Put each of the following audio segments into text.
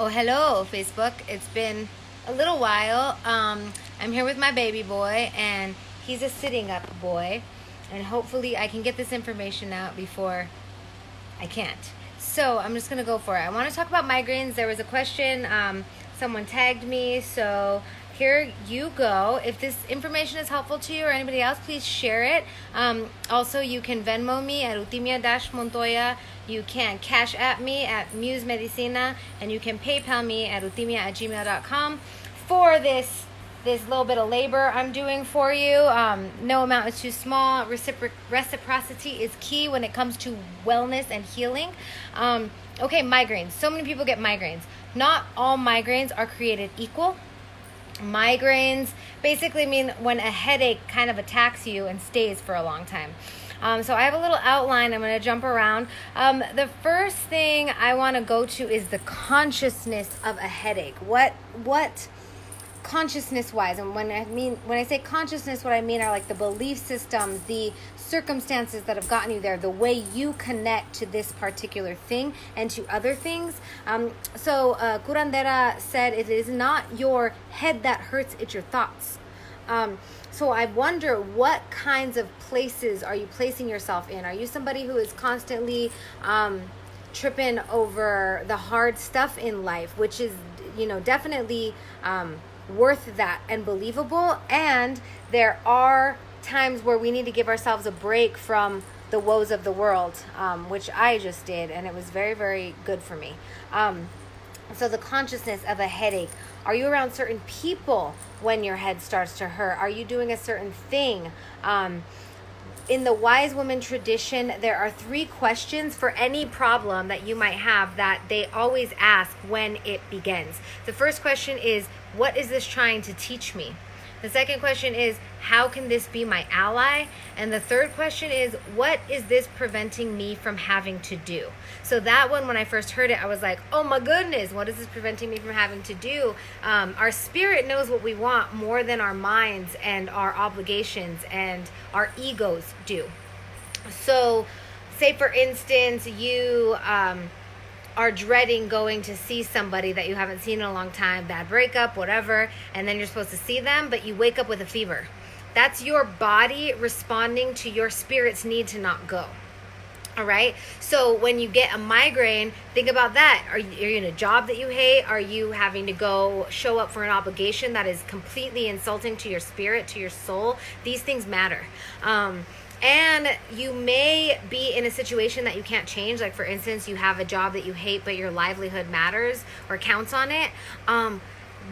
Oh, hello, Facebook. It's been a little while. I'm here with my baby boy, and he's a sitting up boy. And hopefully, I can get this information out before I can't. So, I'm just going to go for it. I want to talk about migraines. There was a question. Someone tagged me. So, here you go. If this information is helpful to you or anybody else, please share it. Also, you can Venmo me at Utimia-Montoya. You can Cash App me at Muse Medicina. And you can PayPal me at utimia@gmail.com for this little bit of labor I'm doing for you. No amount is too small. Reciprocity is key when it comes to wellness and healing. Okay, migraines. So many people get migraines. Not all migraines are created equal. Migraines basically mean when a headache kind of attacks you and stays for a long time. So I have a little outline. I'm going to jump around. The first thing I want to go to is the consciousness of a headache. What consciousness wise, and when I say consciousness, what I mean are like the belief systems, the circumstances that have gotten you there, the way you connect to this particular thing and to other things. So curandera said it is not your head that hurts, it's your thoughts. So I wonder, what kinds of places are you placing yourself in? Are you somebody who is constantly tripping over the hard stuff in life, which is definitely worth that and believable? And there are times where we need to give ourselves a break from the woes of the world, which I just did, and it was very, very good for me. So the consciousness of a headache. Are you around certain people when your head starts to hurt? Are you doing a certain thing? In the wise woman tradition, there are 3 questions for any problem that you might have that they always ask when it begins. The first question is, what is this trying to teach me? The second question is, how can this be my ally? And the third question is, what is this preventing me from having to do? So that one, when I first heard it, I was like, oh my goodness, what is this preventing me from having to do? Our spirit knows what we want more than our minds and our obligations and our egos do. So say, for instance, you are dreading going to see somebody that you haven't seen in a long time, bad breakup, whatever, and then you're supposed to see them, but you wake up with a fever. That's your body responding to your spirit's need to not go. All right. So when you get a migraine, think about that. Are you in a job that you hate? Are you having to go show up for an obligation that is completely insulting to your spirit, to your soul? These things matter. And you may be in a situation that you can't change. Like, for instance, you have a job that you hate, but your livelihood matters or counts on it.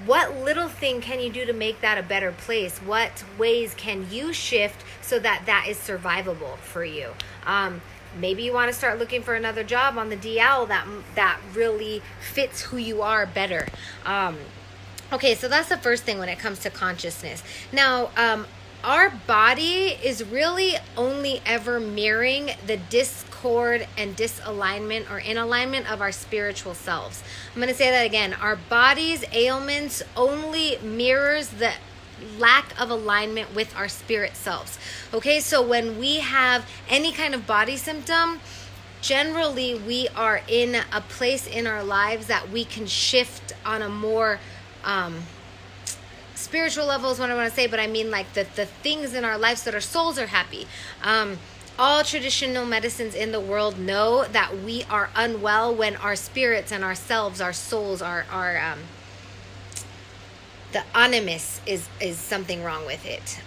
What little thing can you do to make that a better place? What ways can you shift so that that is survivable for you? Maybe you want to start looking for another job on the DL that really fits who you are better. Okay, so that's the first thing when it comes to consciousness. Now, our body is really only ever mirroring the discord and disalignment or inalignment of our spiritual selves. I'm going to say that again. Our body's ailments only mirrors the lack of alignment with our spirit selves. Okay, so when we have any kind of body symptom, generally we are in a place in our lives that we can shift on a more spiritual level is what I want to say, but I mean like the things in our lives that our souls are happy. All traditional medicines in the world know that we are unwell when our spirits and ourselves, our souls, our the animus is something wrong with it.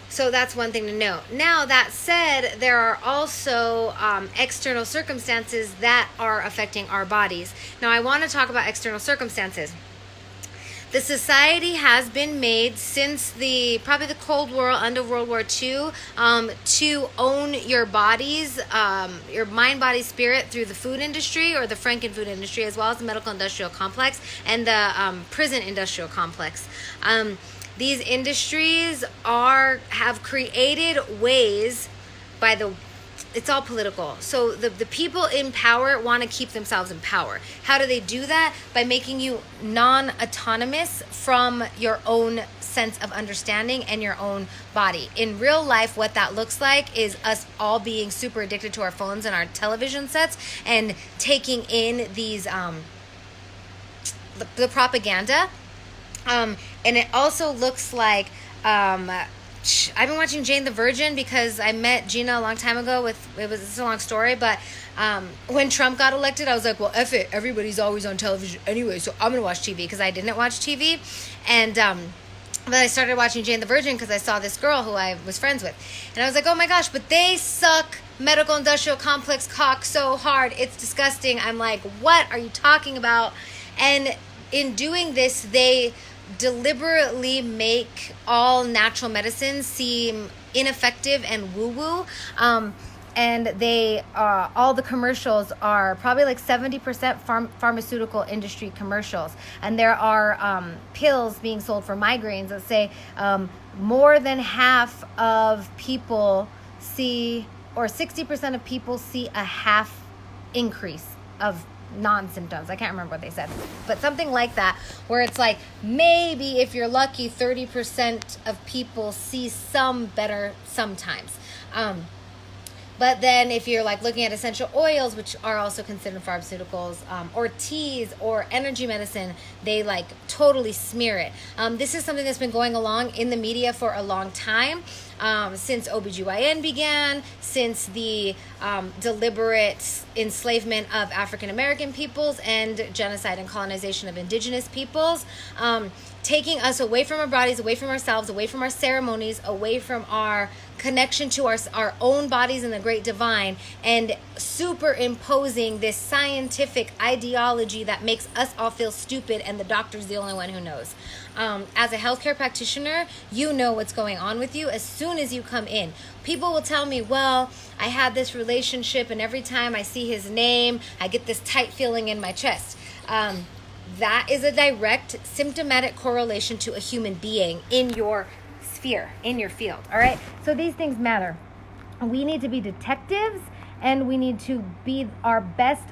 So that's one thing to know. Now, that said, there are also external circumstances that are affecting our bodies. Now, I want to talk about external circumstances. The society has been made since probably the Cold War, under World War II, to own your bodies, your mind, body, spirit through the food industry or the Franken food industry, as well as the medical industrial complex and the prison industrial complex. These industries have created ways it's all political. So the people in power want to keep themselves in power. How do they do that? By making you non-autonomous from your own sense of understanding and your own body. In real life, what that looks like is us all being super addicted to our phones and our television sets and taking in these the propaganda. And it also looks like I've been watching Jane the Virgin because I met Gina a long time ago. It's a long story, but when Trump got elected, I was like, well, F it, everybody's always on television anyway, so I'm gonna watch TV, because I didn't watch TV. And but I started watching Jane the Virgin because I saw this girl who I was friends with, and I was like, oh my gosh, but they suck medical industrial complex cock so hard, it's disgusting. I'm like, what are you talking about? And in doing this, they deliberately make all natural medicines seem ineffective and woo-woo. And they all the commercials are probably like 70% pharmaceutical industry commercials. And there are pills being sold for migraines that say more than half of people see, or 60% of people see a half increase of non-symptoms. I can't remember what they said, but something like that, where it's like, maybe if you're lucky, 30% of people see some better sometimes. But then if you're like looking at essential oils, which are also considered pharmaceuticals, or teas or energy medicine, they like totally smear it. This is something that's been going along in the media for a long time, since OBGYN began, since the deliberate enslavement of African American peoples and genocide and colonization of indigenous peoples. Taking us away from our bodies, away from ourselves, away from our ceremonies, away from our connection to our own bodies and the great divine, and superimposing this scientific ideology that makes us all feel stupid, and the doctor's the only one who knows. As a healthcare practitioner, you know what's going on with you as soon as you come in. People will tell me, well, I had this relationship, and every time I see his name, I get this tight feeling in my chest. That is a direct symptomatic correlation to a human being in your sphere, in your field. All right. So these things matter. We need to be detectives, and we need to be our best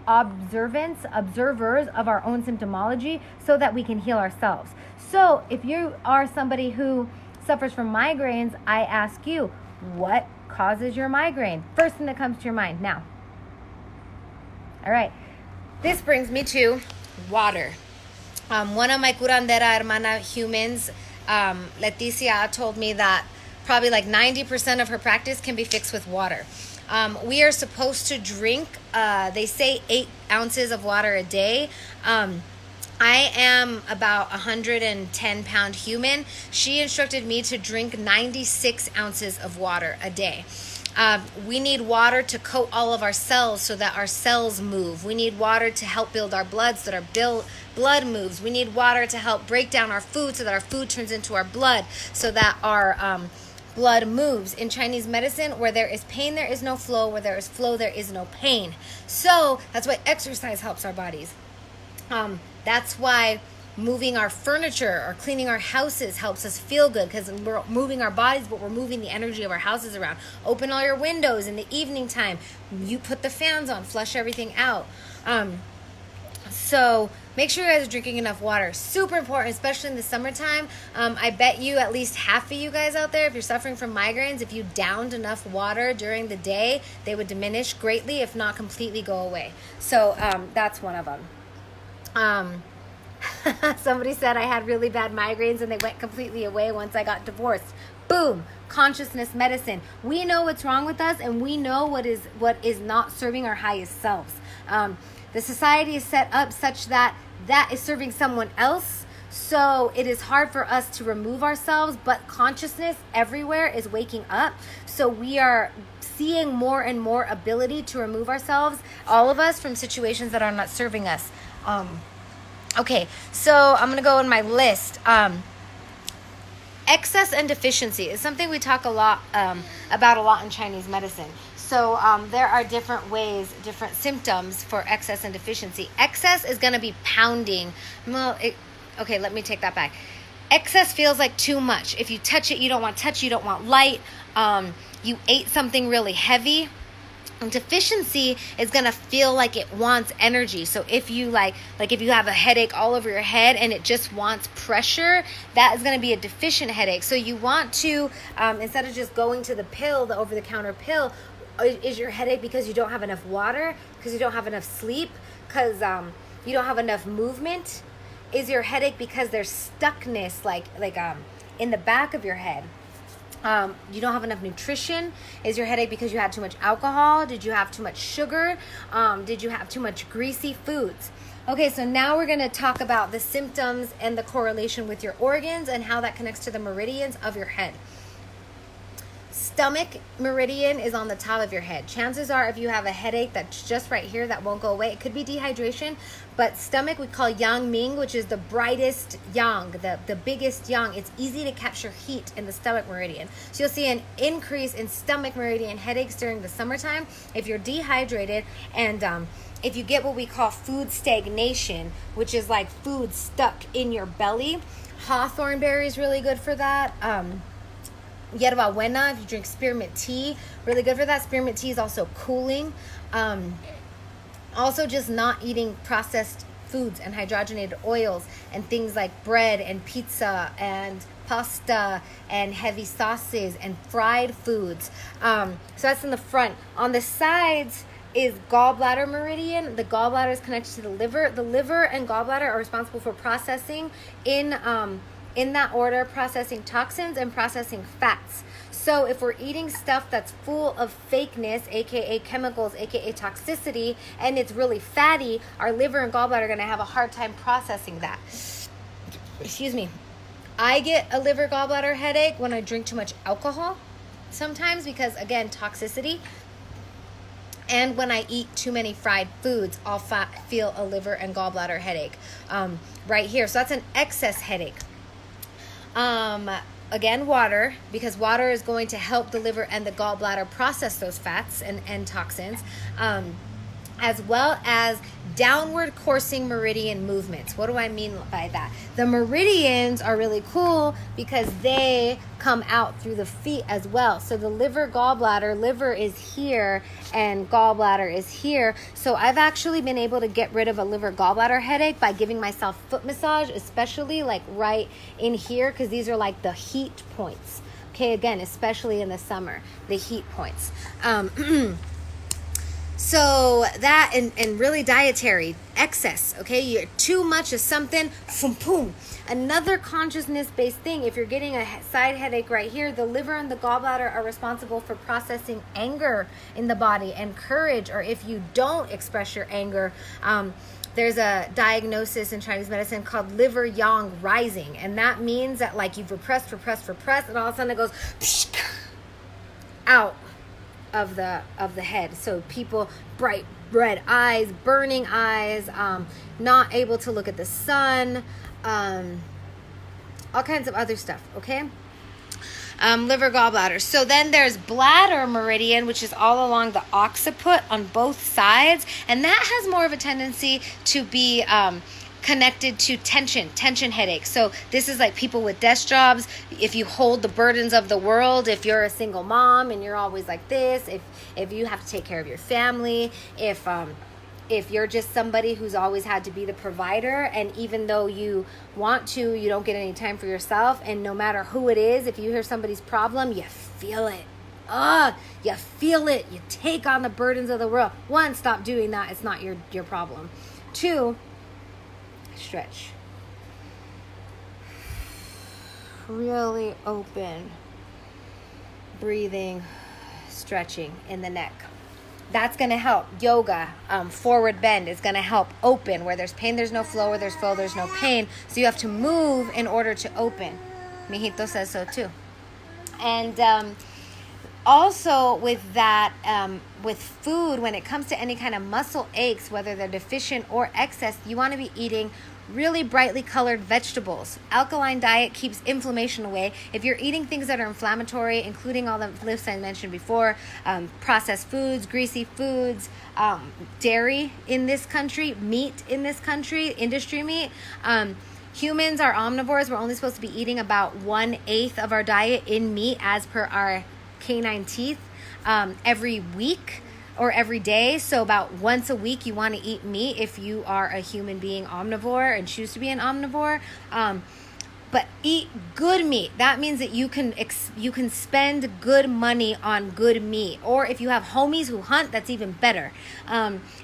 observers of our own symptomology, so that we can heal ourselves. So if you are somebody who suffers from migraines, I ask you, what causes your migraine? First thing that comes to your mind now. All right. This brings me to water. One of my curandera hermana humans, Leticia, told me that probably like 90% of her practice can be fixed with water. We are supposed to drink, they say 8 ounces of water a day. I am about 110-pound human. She instructed me to drink 96 ounces of water a day. We need water to coat all of our cells so that our cells move. We need water to help build our blood so that our blood moves. We need water to help break down our food so that our food turns into our blood, so that our blood moves. In Chinese medicine, where there is pain, there is no flow. Where there is flow, there is no pain. So that's why exercise helps our bodies. That's why moving our furniture or cleaning our houses helps us feel good, because we're moving our bodies, but we're moving the energy of our houses around. Open all your windows in the evening time. You put the fans on, flush everything out. So make sure you guys are drinking enough water. Super important, especially in the summertime. I bet you at least half of you guys out there, if you're suffering from migraines, if you downed enough water during the day, they would diminish greatly, if not completely go away. So that's one of them. Somebody said I had really bad migraines and they went completely away once I got divorced. Boom. Consciousness medicine. We know what's wrong with us, and we know what is not serving our highest selves. The society is set up such that is serving someone else. So it is hard for us to remove ourselves, but consciousness everywhere is waking up. So we are seeing more and more ability to remove ourselves, all of us, from situations that are not serving us. Okay, so I'm going to go in my list. Excess and deficiency is something we talk about a lot in Chinese medicine. So there are different ways, different symptoms for excess and deficiency. Excess is going to be pounding. Okay, let me take that back. Excess feels like too much. If you touch it, you don't want touch, you don't want light. You ate something really heavy. And deficiency is going to feel like it wants energy. So if you like if you have a headache all over your head and it just wants pressure, that is going to be a deficient headache. So you want to, instead of just going to the pill, the over-the-counter pill, is your headache because you don't have enough water, because you don't have enough sleep, because you don't have enough movement? Is your headache because there's stuckness, like in the back of your head? You don't have enough nutrition? Is your headache because you had too much alcohol? Did you have too much sugar? Did you have too much greasy foods? Okay, so now we're going to talk about the symptoms and the correlation with your organs and how that connects to the meridians of your head. Stomach meridian is on the top of your head. Chances are, if you have a headache that's just right here that won't go away, it could be dehydration, but stomach we call yang ming, which is the brightest yang, the biggest yang. It's easy to capture heat in the stomach meridian. So you'll see an increase in stomach meridian headaches during the summertime if you're dehydrated, and if you get what we call food stagnation, which is like food stuck in your belly. Hawthorn berry is really good for that. Yerba buena, if you drink spearmint tea, really good for that. Spearmint tea is also cooling. Also, just not eating processed foods and hydrogenated oils and things like bread and pizza and pasta and heavy sauces and fried foods. So that's in the front. On the sides is gallbladder meridian. The gallbladder is connected to the liver. The liver and gallbladder are responsible for processing in that order, processing toxins and processing fats. So if we're eating stuff that's full of fakeness, aka chemicals, aka toxicity, and it's really fatty, our liver and gallbladder are going to have a hard time processing that. Excuse me. I get a liver gallbladder headache when I drink too much alcohol sometimes because, again, toxicity. And when I eat too many fried foods, I'll feel a liver and gallbladder headache right here. So that's an excess headache. Again, water, because water is going to help the liver and the gallbladder process those fats and toxins, as well as downward coursing meridian movements. What do I mean by that? The meridians are really cool because they come out through the feet as well. So the liver is here and gallbladder is here. So I've actually been able to get rid of a liver gallbladder headache by giving myself foot massage, especially like right in here, because these are like the heat points. Okay, again, especially in the summer, the heat points. So that and really dietary excess, okay? You're too much of something, boom, boom. Another consciousness-based thing, if you're getting a side headache right here, the liver and the gallbladder are responsible for processing anger in the body and courage, or if you don't express your anger, there's a diagnosis in Chinese medicine called liver yang rising, and that means that like you've repressed, and all of a sudden it goes out of the head. So people, bright red eyes, burning eyes, not able to look at the sun, all kinds of other stuff, okay? Liver, gallbladder. So then there's bladder meridian, which is all along the occiput on both sides, and that has more of a tendency to be connected to tension headaches. So this is like people with desk jobs. If you hold the burdens of the world, if you're a single mom and you're always like this, if you have to take care of your family, if you're just somebody who's always had to be the provider, and even though you want to, you don't get any time for yourself, and no matter who it is, if you hear somebody's problem, you feel it. You feel it. You take on the burdens of the world. One, stop doing that. It's not your problem. Two, stretch. Really open. Breathing, stretching in the neck. That's going to help. Yoga, forward bend is going to help open. Where there's pain, there's no flow. Where there's flow, there's no pain. So you have to move in order to open. Mijito says so too. And also with that, with food, when it comes to any kind of muscle aches, whether they're deficient or excess, you want to be eating really brightly colored vegetables. Alkaline diet keeps inflammation away. If you're eating things that are inflammatory, including all the lists I mentioned before, processed foods, greasy foods, dairy in this country, meat in this country, industry meat, humans are omnivores. We're only supposed to be eating about 1/8 of our diet in meat as per our canine teeth every week or every day. So about once a week you want to eat meat if you are a human being omnivore and choose to be an omnivore. but eat good meat. That means that you can spend good money on good meat. Or if you have homies who hunt, that's even better.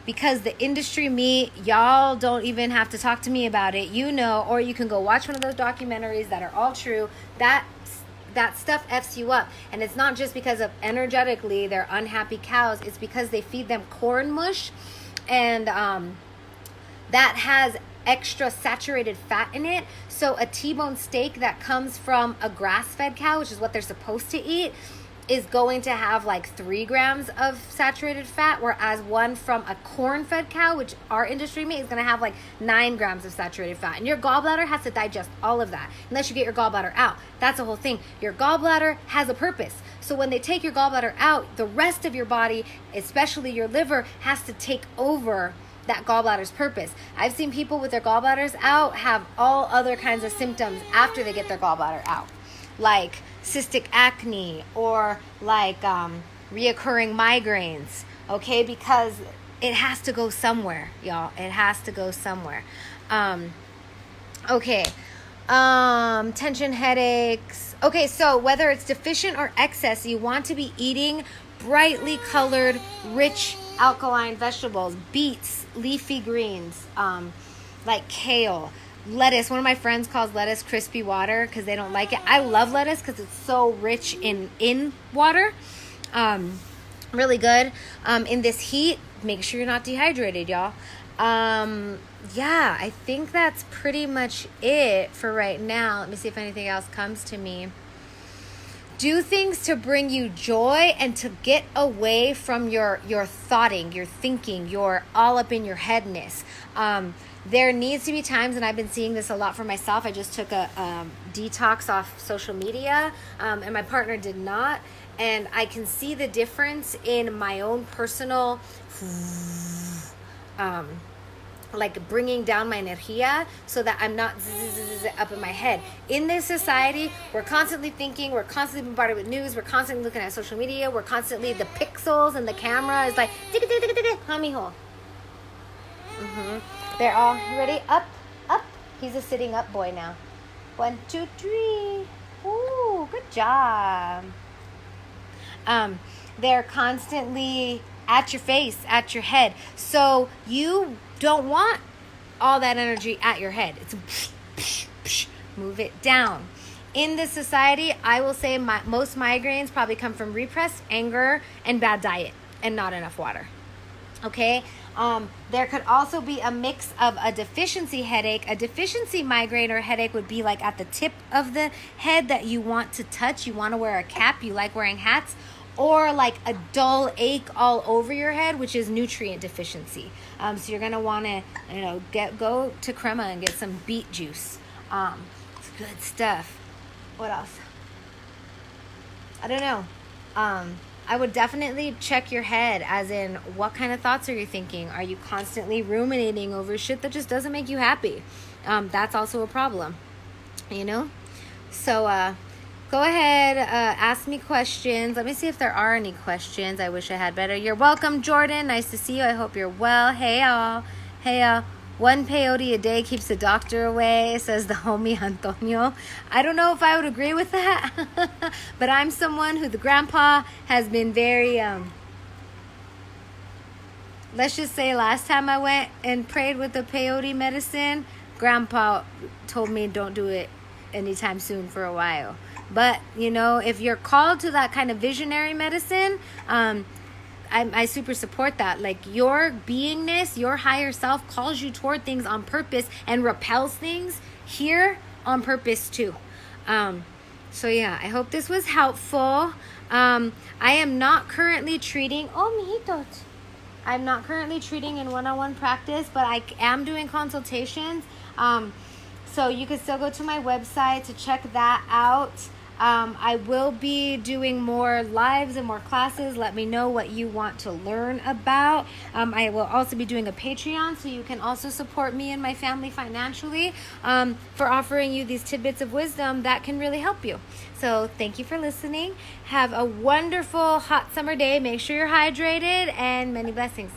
Because the industry meat, y'all don't even have to talk to me about it. You know, or you can go watch one of those documentaries that are all true. That stuff F's you up. And it's not just because of energetically they're unhappy cows. It's because they feed them corn mush. And that has extra saturated fat in it. So a T-bone steak that comes from a grass-fed cow, which is what they're supposed to eat, is going to have like 3 grams of saturated fat, whereas one from a corn-fed cow, which our industry meat, is going to have like 9 grams of saturated fat. And your gallbladder has to digest all of that unless you get your gallbladder out. That's the whole thing. Your gallbladder has a purpose. So when they take your gallbladder out, the rest of your body, especially your liver, has to take over that gallbladder's purpose. I've seen people with their gallbladders out have all other kinds of symptoms after they get their gallbladder out, like cystic acne or like reoccurring migraines, okay? Because it has to go somewhere, y'all. It has to go somewhere. Okay. Tension, headaches. Okay, so whether it's deficient or excess, you want to be eating brightly colored, rich, alkaline vegetables, beets, leafy greens, like kale, lettuce. One of my friends calls lettuce crispy water because they don't like it. I love lettuce because it's so rich in water. Really good. In this heat, make sure you're not dehydrated, y'all. Yeah, I think that's pretty much it for right now. Let me see if anything else comes to me. Do things to bring you joy and to get away from your thoughting, your thinking, your all up in your headness. There needs to be times, and I've been seeing this a lot for myself. I just took a detox off social media, and my partner did not. And I can see the difference in my own personal like bringing down my energia so that I'm not up in my head. In this society, we're constantly thinking, we're constantly bombarded with news, we're constantly looking at social media, we're constantly, the pixels and the camera is like, hummy hole. They're all ready, up. He's a sitting up boy now. 1, 2, 3. Ooh, good job. They're constantly at your face, at your head. So you don't want all that energy at your head. It's move it down. In this society, I will say most migraines probably come from repressed anger and bad diet and not enough water. Okay? There could also be a mix of a deficiency headache. A deficiency migraine or headache would be like at the tip of the head that you want to touch. You want to wear a cap. You like wearing hats. Or like a dull ache all over your head, which is nutrient deficiency. So you're gonna want to, go to Crema and get some beet juice. It's good stuff. What else? I don't know. I would definitely check your head, as in, what kind of thoughts are you thinking? Are you constantly ruminating over shit that just doesn't make you happy? That's also a problem, So, go ahead, ask me questions. Let me see if there are any questions. I wish I had better. You're welcome, Jordan. Nice to see you. I hope you're well. Hey, y'all. Hey, 1 peyote a day keeps the doctor away, says the homie Antonio. I don't know if I would agree with that, but I'm someone who the grandpa has been very, let's just say last time I went and prayed with the peyote medicine, grandpa told me don't do it anytime soon for a while. But, if you're called to that kind of visionary medicine, I super support that. Like, your beingness, your higher self calls you toward things on purpose and repels things here on purpose too. So yeah, I hope this was helpful. I am not currently treating, mijitos. I'm not currently treating in one-on-one practice, but I am doing consultations. So you can still go to my website to check that out. I will be doing more lives and more classes. Let me know what you want to learn about. I will also be doing a Patreon, so you can also support me and my family financially for offering you these tidbits of wisdom that can really help you. So thank you for listening. Have a wonderful hot summer day. Make sure you're hydrated, and many blessings.